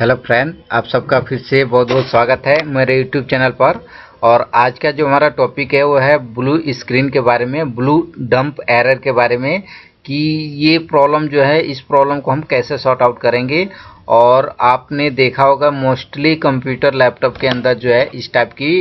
Hello friend, आप सबका फिर से बहुत बहुत स्वागत है मेरे यूट्यूब चैनल पर। और आज का जो हमारा टॉपिक है वो है ब्लू स्क्रीन के बारे में, ब्लू डंप एरर के बारे में कि ये प्रॉब्लम जो है, इस प्रॉब्लम को हम कैसे सॉर्ट आउट करेंगे। और आपने देखा होगा मोस्टली कंप्यूटर लैपटॉप के अंदर जो है इस टाइप की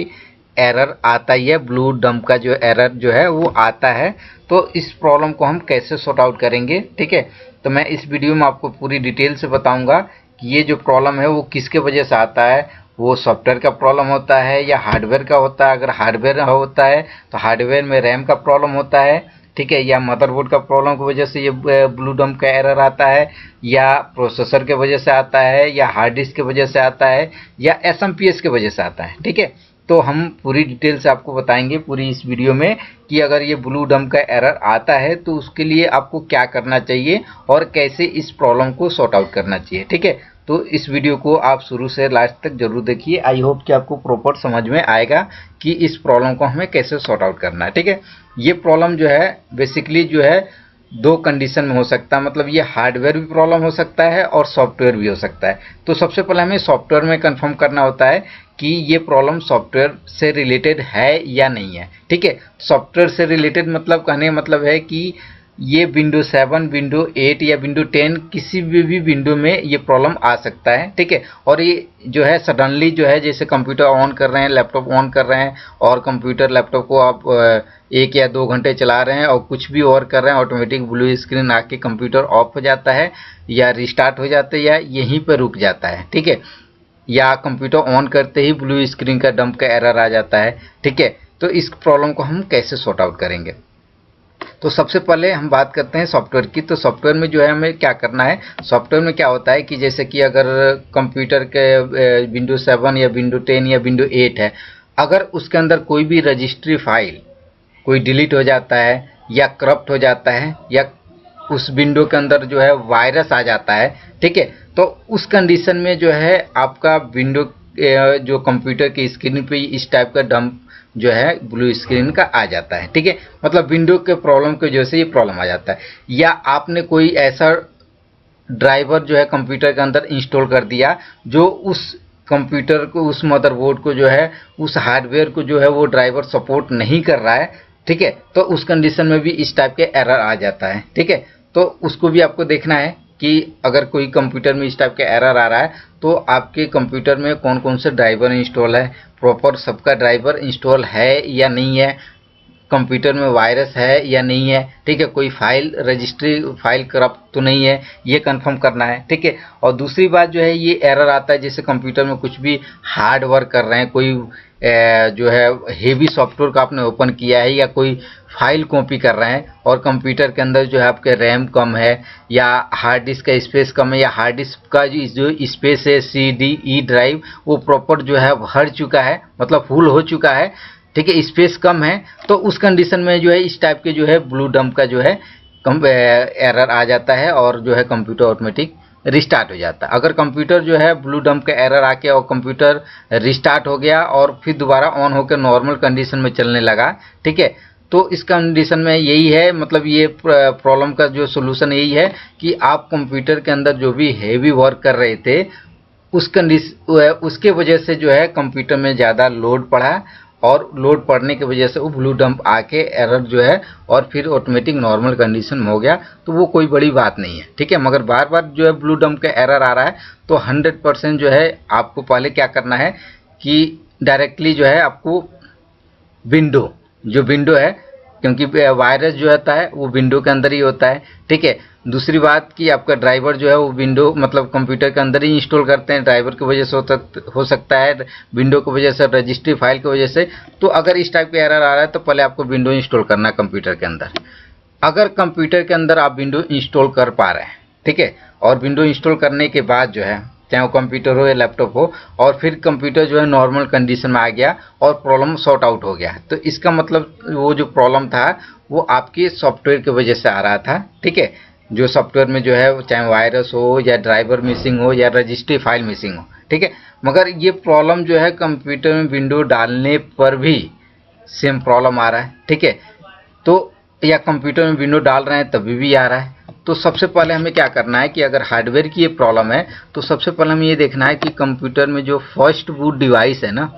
एरर आता ही है, ब्लू डंप का जो एरर जो है वो आता है। तो इस प्रॉब्लम को हम कैसे सॉर्ट आउट करेंगे, ठीक है। तो मैं इस वीडियो में आपको पूरी डिटेल से बताऊंगा कि ये जो प्रॉब्लम है वो किसके वजह से आता है। वो सॉफ्टवेयर का प्रॉब्लम होता है या हार्डवेयर का होता है। अगर हार्डवेयर होता है तो हार्डवेयर में रैम का प्रॉब्लम होता है, ठीक है, या मदरबोर्ड का प्रॉब्लम की वजह से ये ब्लू डंप का एरर आता है, या प्रोसेसर के वजह से आता है, या हार्ड डिस्क की वजह से आता है, या एसएमपीएस की वजह से आता है, ठीक है। तो हम पूरी डिटेल से आपको बताएंगे पूरी इस वीडियो में कि अगर ये ब्लू डंप का एरर आता है तो उसके लिए आपको क्या करना चाहिए और कैसे इस प्रॉब्लम को सॉर्ट आउट करना चाहिए, ठीक है। तो इस वीडियो को आप शुरू से लास्ट तक जरूर देखिए। आई होप कि आपको प्रॉपर समझ में आएगा कि इस प्रॉब्लम को हमें कैसे सॉर्ट आउट करना है, ठीक है। ये प्रॉब्लम जो है बेसिकली जो है दो कंडीशन में हो सकता है, मतलब ये हार्डवेयर भी प्रॉब्लम हो सकता है और सॉफ्टवेयर भी हो सकता है। तो सबसे पहले हमें सॉफ्टवेयर में कंफर्म करना होता है कि ये प्रॉब्लम सॉफ्टवेयर से रिलेटेड है या नहीं है, ठीक है। सॉफ्टवेयर से रिलेटेड मतलब कहने का मतलब है कि ये विंडो 7, विंडो 8 या विंडो 10 किसी भी विंडो में ये प्रॉब्लम आ सकता है, ठीक है। और ये जो है सडनली जो है, जैसे कंप्यूटर ऑन कर रहे हैं, लैपटॉप ऑन कर रहे हैं और कंप्यूटर लैपटॉप को आप 1 या 2 घंटे चला रहे हैं और कुछ भी और कर रहे हैं, ऑटोमेटिक ब्लू स्क्रीन आके कंप्यूटर ऑफ हो जाता है या रिस्टार्ट हो जाता है या यहीं पर रुक जाता है, ठीक है। या कंप्यूटर ऑन करते ही ब्लू स्क्रीन का डंप का एरर आ जाता है, ठीक है। तो इस प्रॉब्लम को हम कैसे सॉर्ट आउट करेंगे। तो सबसे पहले हम बात करते हैं सॉफ्टवेयर की। तो सॉफ्टवेयर में जो है हमें क्या करना है, सॉफ्टवेयर में क्या होता है कि जैसे कि अगर कंप्यूटर के विंडो 7 या विंडो 10 या विंडो 8 है, अगर उसके अंदर कोई भी रजिस्ट्री फाइल कोई डिलीट हो जाता है या करप्ट हो जाता है या उस विंडो के अंदर जो है वायरस आ जाता है, ठीक है, तो उस कंडीशन में जो है आपका विंडो जो कंप्यूटर की स्क्रीन पे इस टाइप का डंप जो है ब्लू स्क्रीन का आ जाता है, ठीक है। मतलब विंडो के प्रॉब्लम की वजह से ये प्रॉब्लम आ जाता है। या आपने कोई ऐसा ड्राइवर जो है कंप्यूटर के अंदर इंस्टॉल कर दिया जो उस कंप्यूटर को, उस मदरबोर्ड को जो है, उस हार्डवेयर को जो है वो ड्राइवर सपोर्ट नहीं कर रहा है, ठीक है। तो उस कंडीशन में भी इस टाइप के एरर आ जाता है, ठीक है। तो उसको भी आपको देखना है कि अगर कोई कंप्यूटर में इस टाइप का एरर आ रहा है तो आपके कंप्यूटर में कौन कौन से ड्राइवर इंस्टॉल है, प्रॉपर सबका ड्राइवर इंस्टॉल है या नहीं है, कंप्यूटर में वायरस है या नहीं है, ठीक है, कोई फाइल रजिस्ट्री फाइल करप्ट तो नहीं है, ये कंफर्म करना है, ठीक है। और दूसरी बात जो है, ये एरर आता है जैसे कंप्यूटर में कुछ भी हार्ड वर्क कर रहे हैं, कोई जो है हेवी सॉफ्टवेयर का आपने ओपन किया है या कोई फाइल कॉपी कर रहे हैं और कंप्यूटर के अंदर जो है आपके रैम कम है या हार्ड डिस्क का स्पेस कम है या हार्ड डिस्क का जो स्पेस है CD ड्राइव वो प्रॉपर जो है भर चुका है, मतलब फुल हो चुका है, ठीक है, स्पेस कम है, तो उस कंडीशन में जो है इस टाइप के जो है ब्लू डंप का जो है एरर आ जाता है और जो है कंप्यूटर ऑटोमेटिक रिस्टार्ट हो जाता है। अगर कंप्यूटर जो है ब्लू डंप का एरर आके और कंप्यूटर रिस्टार्ट हो गया और फिर दोबारा ऑन होकर नॉर्मल कंडीशन में चलने लगा, ठीक है, तो इस कंडीशन में यही है, मतलब ये प्रॉब्लम का जो सोल्यूशन यही है कि आप कंप्यूटर के अंदर जो भी हेवी वर्क कर रहे थे उसके वजह से जो है कंप्यूटर में ज़्यादा लोड पड़ा और लोड पड़ने की वजह से वो ब्लू डंप आके एरर जो है और फिर ऑटोमेटिक नॉर्मल कंडीशन में हो गया, तो वो कोई बड़ी बात नहीं है, ठीक है। मगर बार बार जो है ब्लू डंप का एरर आ रहा है तो 100% जो है आपको पहले क्या करना है कि डायरेक्टली जो है आपको विंडो है, क्योंकि वायरस जो होता है वो विंडो के अंदर ही होता है, ठीक है। दूसरी बात कि आपका ड्राइवर जो है वो विंडो मतलब कंप्यूटर के अंदर ही इंस्टॉल करते हैं, ड्राइवर की वजह से हो सकता है, विंडो की वजह से, रजिस्ट्री फाइल की वजह से। तो अगर इस टाइप का एरर आ रहा है तो पहले आपको विंडो इंस्टॉल करना है कंप्यूटर के अंदर। अगर कंप्यूटर के अंदर आप विंडो इंस्टॉल कर पा रहे हैं, ठीक है, और विंडो इंस्टॉल करने के बाद जो है चाहे वो कंप्यूटर हो या लैपटॉप हो और फिर कंप्यूटर जो है नॉर्मल कंडीशन में आ गया और प्रॉब्लम सॉर्ट आउट हो गया, तो इसका मतलब वो जो प्रॉब्लम था वो आपके सॉफ्टवेयर की वजह से आ रहा था, ठीक है। जो सॉफ्टवेयर में जो है चाहे वायरस हो या ड्राइवर मिसिंग हो या रजिस्ट्री फाइल मिसिंग हो, ठीक है। मगर ये प्रॉब्लम जो है कंप्यूटर में विंडो डालने पर भी सेम प्रॉब्लम आ रहा है, ठीक है। तो या कंप्यूटर में विंडो डाल रहे हैं तभी भी आ रहा है, तो सबसे पहले हमें क्या करना है कि अगर हार्डवेयर की ये प्रॉब्लम है तो सबसे पहले हमें ये देखना है कि कंप्यूटर में जो फर्स्ट बूट डिवाइस है ना,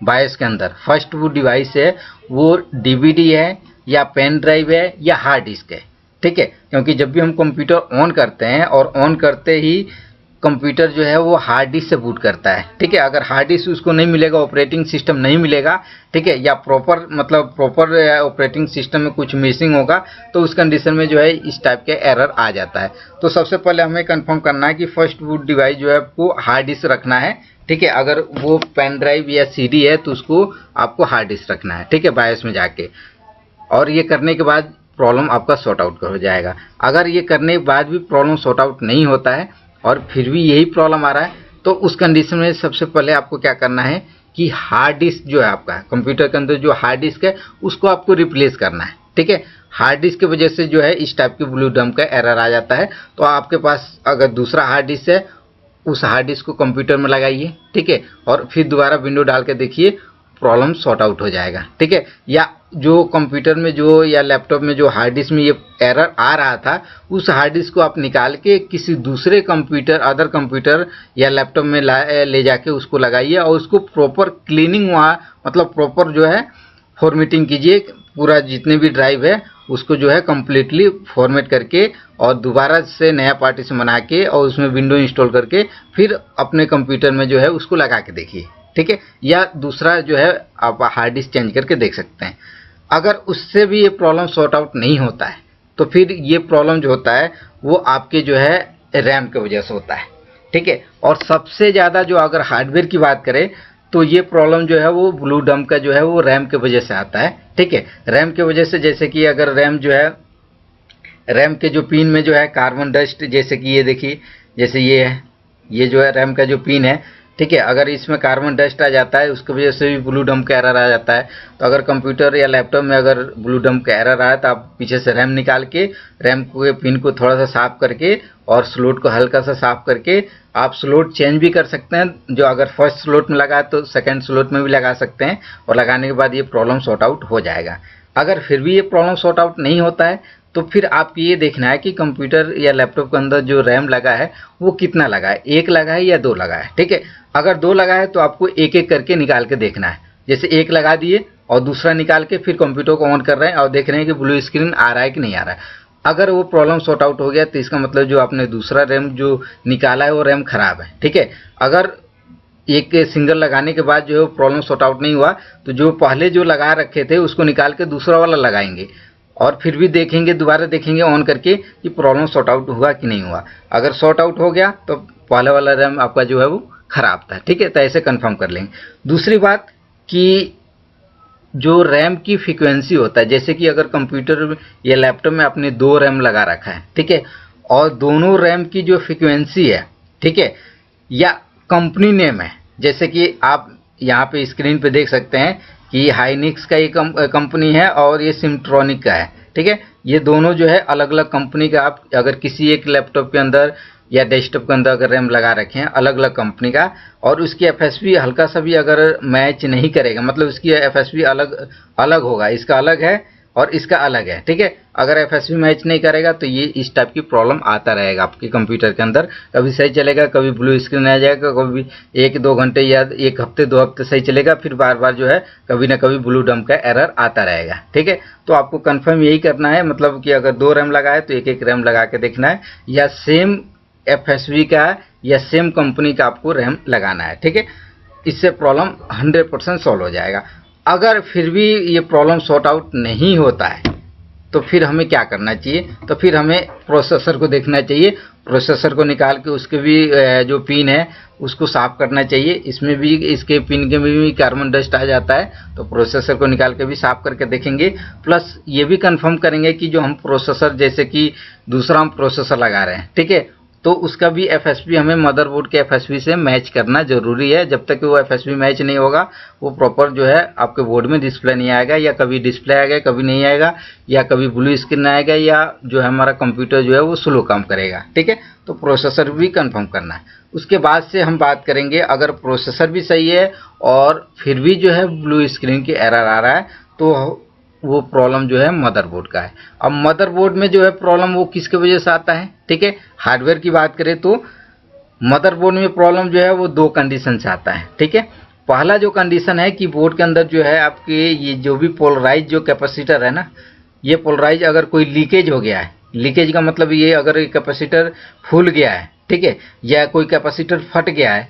बायोस के अंदर फर्स्ट बूट डिवाइस है, वो डीवीडी है या पेन ड्राइव है या हार्ड डिस्क है। ठीक है, क्योंकि जब भी हम कंप्यूटर ऑन करते हैं और ऑन करते ही कंप्यूटर जो है वो हार्ड डिस्क से बूट करता है। ठीक है, अगर हार्ड डिस्क उसको नहीं मिलेगा, ऑपरेटिंग सिस्टम नहीं मिलेगा, ठीक है, या प्रॉपर ऑपरेटिंग सिस्टम में कुछ मिसिंग होगा, तो उस कंडीशन में जो है इस टाइप के एरर आ जाता है। तो सबसे पहले हमें कंफर्म करना है कि फर्स्ट बूट डिवाइस जो है आपको हार्ड डिस्क रखना है। ठीक है, अगर वो पेन ड्राइव या सीडी है तो उसको आपको हार्ड डिस्क रखना है। ठीक है, बायोस में जाके, और ये करने के बाद प्रॉब्लम आपका सॉर्ट आउट हो जाएगा। अगर ये करने के बाद भी प्रॉब्लम सॉर्ट आउट नहीं होता है और फिर भी यही प्रॉब्लम आ रहा है, तो उस कंडीशन में सबसे पहले आपको क्या करना है कि हार्ड डिस्क जो है आपका कंप्यूटर के अंदर जो हार्ड डिस्क है उसको आपको रिप्लेस करना है। ठीक है, हार्ड डिस्क की वजह से जो है इस टाइप की ब्लू डंप का एरर आ जाता है। तो आपके पास अगर दूसरा हार्ड डिस्क है, उस हार्ड डिस्क को कंप्यूटर में लगाइए। ठीक है, और फिर दोबारा विंडो डाल के देखिए, प्रॉब्लम सॉर्ट आउट हो जाएगा। ठीक है, या जो कंप्यूटर में जो या लैपटॉप में जो हार्ड डिस्क में ये एरर आ रहा था, उस हार्ड डिस्क को आप निकाल के किसी दूसरे कंप्यूटर, अदर कंप्यूटर या लैपटॉप में ले जाके उसको लगाइए और उसको प्रॉपर क्लीनिंग, वहाँ मतलब प्रॉपर जो है फॉर्मेटिंग कीजिए। पूरा जितने भी ड्राइव है उसको जो है कम्प्लीटली फॉर्मेट करके और दोबारा से नया पार्टीशन बना के और उसमें विंडो इंस्टॉल करके फिर अपने कंप्यूटर में जो है उसको लगा के देखिए। ठीक है, या दूसरा जो है आप हार्ड डिस्क चेंज करके देख सकते हैं। अगर उससे भी ये प्रॉब्लम सॉर्ट आउट नहीं होता है तो फिर ये प्रॉब्लम जो होता है वो आपके जो है रैम की वजह से होता है। ठीक है, और सबसे ज़्यादा जो अगर हार्डवेयर की बात करें तो ये प्रॉब्लम जो है वो ब्लू डंप का जो है वो रैम की वजह से आता है। ठीक है, रैम की वजह से, जैसे कि अगर रैम जो है, रैम के जो पिन में जो है कार्बन डस्ट, जैसे कि ये देखिए, जैसे ये है, ये जो है रैम का जो पिन है, ठीक है, अगर इसमें कार्बन डस्ट आ जाता है उसकी वजह से भी ब्लू डंप का एरर आ जाता है। तो अगर कंप्यूटर या लैपटॉप में अगर ब्लू डंप का एरर आया तो आप पीछे से रैम निकाल के रैम के पिन को थोड़ा सा साफ करके और स्लॉट को हल्का सा साफ करके आप स्लॉट चेंज भी कर सकते हैं। जो अगर फर्स्ट स्लॉट में लगा है तो सेकेंड स्लॉट में भी लगा सकते हैं, और लगाने के बाद ये प्रॉब्लम सॉर्ट आउट हो जाएगा। अगर फिर भी ये प्रॉब्लम सॉर्ट आउट नहीं होता है तो फिर आपको ये देखना है कि कंप्यूटर या लैपटॉप के अंदर जो रैम लगा है वो कितना लगा है, 1 लगा है या 2 लगा है। ठीक है, अगर 2 लगा है तो आपको एक एक करके निकाल के देखना है। जैसे 1 लगा दिए और दूसरा निकाल के फिर कंप्यूटर को ऑन कर रहे हैं और देख रहे हैं कि ब्लू स्क्रीन आ रहा है कि नहीं आ रहा है। अगर वो प्रॉब्लम सॉर्ट आउट हो गया तो इसका मतलब जो आपने दूसरा रैम जो निकाला है वो रैम खराब है। ठीक है, अगर एक सिंगल लगाने के बाद जो है प्रॉब्लम सॉर्ट आउट नहीं हुआ तो जो पहले जो लगा रखे थे उसको निकाल के दूसरा वाला लगाएंगे और फिर भी देखेंगे, दोबारा देखेंगे ऑन करके कि प्रॉब्लम सॉर्ट आउट हुआ कि नहीं हुआ। अगर सॉर्ट आउट हो गया तो पहले वाला रैम आपका जो है वो खराब था। ठीक है, तो ऐसे कंफर्म कर लेंगे। दूसरी बात कि जो रैम की फ्रीक्वेंसी होता है, जैसे कि अगर कंप्यूटर या लैपटॉप में आपने 2 रैम लगा रखा है, ठीक है, और दोनों रैम की जो फ्रीक्वेंसी है, ठीक है, या कंपनी नेम है, जैसे कि आप यहाँ पे स्क्रीन पे देख सकते हैं कि हाइनिक्स का ये कंपनी है और ये सिमट्रॉनिक का है। ठीक है, ये दोनों जो है अलग अलग कंपनी का, आप अगर किसी एक लैपटॉप के अंदर या डेस्कटॉप के अंदर अगर रैम लगा रखे हैं अलग अलग कंपनी का, और उसकी एफएसपी हल्का सा भी अगर मैच नहीं करेगा, मतलब उसकी एफएसपी अलग अलग होगा, इसका अलग है और इसका अलग है। ठीक है, अगर एफएसपी मैच नहीं करेगा तो ये इस टाइप की प्रॉब्लम आता रहेगा आपके कंप्यूटर के अंदर। कभी सही चलेगा, कभी ब्लू स्क्रीन आ जाएगा, कभी 1-2 घंटे या 1 हफ्ते 2 हफ्ते सही चलेगा, फिर बार बार जो है कभी ना कभी ब्लू डंप का एरर आता रहेगा। ठीक है, तो आपको कंफर्म यही करना है, मतलब कि अगर 2 रैम लगा है तो एक एक रैम लगा के देखना है, या सेम एफएसपी का या सेम कंपनी का आपको रैम लगाना है। ठीक है, इससे प्रॉब्लम 100% सॉल्व हो जाएगा। अगर फिर भी ये प्रॉब्लम सॉर्ट आउट नहीं होता है तो फिर हमें क्या करना चाहिए, तो फिर हमें प्रोसेसर को देखना चाहिए। प्रोसेसर को निकाल के उसके भी जो पिन है उसको साफ करना चाहिए। इसमें भी, इसके पिन के में भी कार्बन डस्ट आ जाता है, तो प्रोसेसर को निकाल के भी साफ करके देखेंगे। प्लस ये भी कंफर्म करेंगे कि जो हम प्रोसेसर, जैसे कि दूसरा हम प्रोसेसर लगा रहे हैं, ठीक है, तो उसका भी एफएसपी हमें मदरबोर्ड के एफएसपी से मैच करना जरूरी है। जब तक कि वो एफएसपी मैच नहीं होगा वो प्रॉपर जो है आपके बोर्ड में डिस्प्ले नहीं आएगा, या कभी डिस्प्ले आएगा कभी नहीं आएगा, या कभी ब्लू स्क्रीन आएगा, या जो है हमारा कंप्यूटर जो है वो स्लो काम करेगा। ठीक है, तो प्रोसेसर भी कंफर्म करना है। उसके बाद से हम बात करेंगे, अगर प्रोसेसर भी सही है और फिर भी जो है ब्लू स्क्रीन की एरर आ रहा है तो वो प्रॉब्लम जो है मदरबोर्ड का है। अब मदरबोर्ड में जो है प्रॉब्लम वो किसके वजह से आता है, ठीक है। हार्डवेयर की बात करें तो मदरबोर्ड में प्रॉब्लम जो है वो दो कंडीशन से आता है, ठीक है। पहला जो कंडीशन है कि बोर्ड के अंदर जो है आपके ये जो भी पोलराइज जो कैपेसिटर है ना, ये पोलराइज अगर कोई लीकेज हो गया है, लीकेज का मतलब ये अगर कैपेसिटर फूल गया है, ठीक है, या कोई कैपेसिटर फट गया है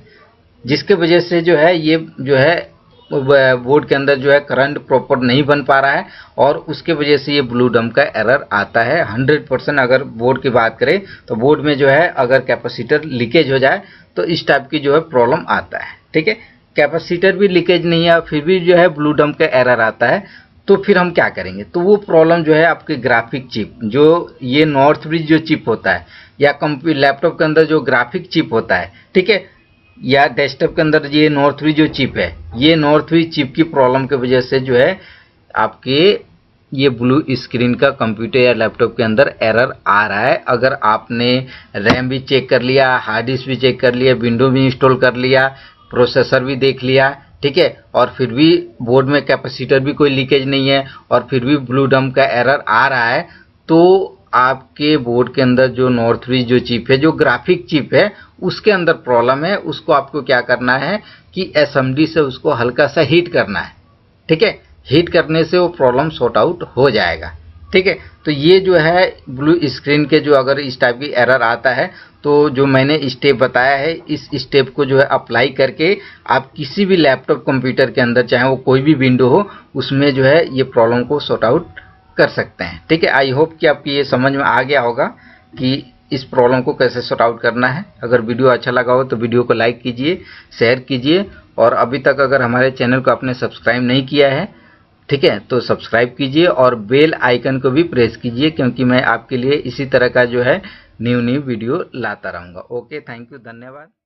जिसके वजह से जो है ये जो है बोर्ड के अंदर जो है करंट प्रॉपर नहीं बन पा रहा है और उसके वजह से ये ब्लू डंप का एरर आता है 100%। अगर बोर्ड की बात करें तो बोर्ड में जो है अगर कैपेसिटर लीकेज हो जाए तो इस टाइप की जो है प्रॉब्लम आता है, ठीक है। कैपेसिटर भी लीकेज नहीं है फिर भी जो है ब्लू डंप का एरर आता है, तो फिर हम क्या करेंगे, तो वो प्रॉब्लम जो है आपके ग्राफिक चिप, जो ये नॉर्थ ब्रिज जो चिप होता है या लैपटॉप के अंदर जो ग्राफिक चिप होता है, ठीक है, या डेस्कटॉप के अंदर ये नॉर्थ ब्रिज जो चिप है, ये नॉर्थ ब्रिज चिप की प्रॉब्लम की वजह से जो है आपके ये ब्लू स्क्रीन का कंप्यूटर या लैपटॉप के अंदर एरर आ रहा है। अगर आपने रैम भी चेक कर लिया, हार्ड डिस्क भी चेक कर लिया, विंडो भी इंस्टॉल कर लिया, प्रोसेसर भी देख लिया, ठीक है, और फिर भी बोर्ड में कैपेसिटर भी कोई लीकेज नहीं है और फिर भी ब्लू डंप का एरर आ रहा है, तो आपके बोर्ड के अंदर जो नॉर्थ ब्रिज जो चिप है, जो ग्राफिक चिप है, उसके अंदर प्रॉब्लम है। उसको आपको क्या करना है कि एसएमडी से उसको हल्का सा हीट करना है, ठीक है। हीट करने से वो प्रॉब्लम सॉर्ट आउट हो जाएगा, ठीक है। तो ये जो है ब्लू स्क्रीन के जो अगर इस टाइप की एरर आता है तो जो मैंने स्टेप बताया है, इस स्टेप को जो है अप्लाई करके आप किसी भी लैपटॉप कंप्यूटर के अंदर, चाहे वो कोई भी विंडो हो, उसमें जो है ये प्रॉब्लम को सॉर्ट आउट कर सकते हैं, ठीक है। आई होप कि आपकी ये समझ में आ गया होगा कि इस प्रॉब्लम को कैसे सॉर्ट आउट करना है। अगर वीडियो अच्छा लगा हो तो वीडियो को लाइक कीजिए, शेयर कीजिए, और अभी तक अगर हमारे चैनल को आपने सब्सक्राइब नहीं किया है, ठीक है, तो सब्सक्राइब कीजिए और बेल आइकन को भी प्रेस कीजिए, क्योंकि मैं आपके लिए इसी तरह का जो है न्यू वीडियो लाता रहूँगा। ओके, थैंक यू, धन्यवाद।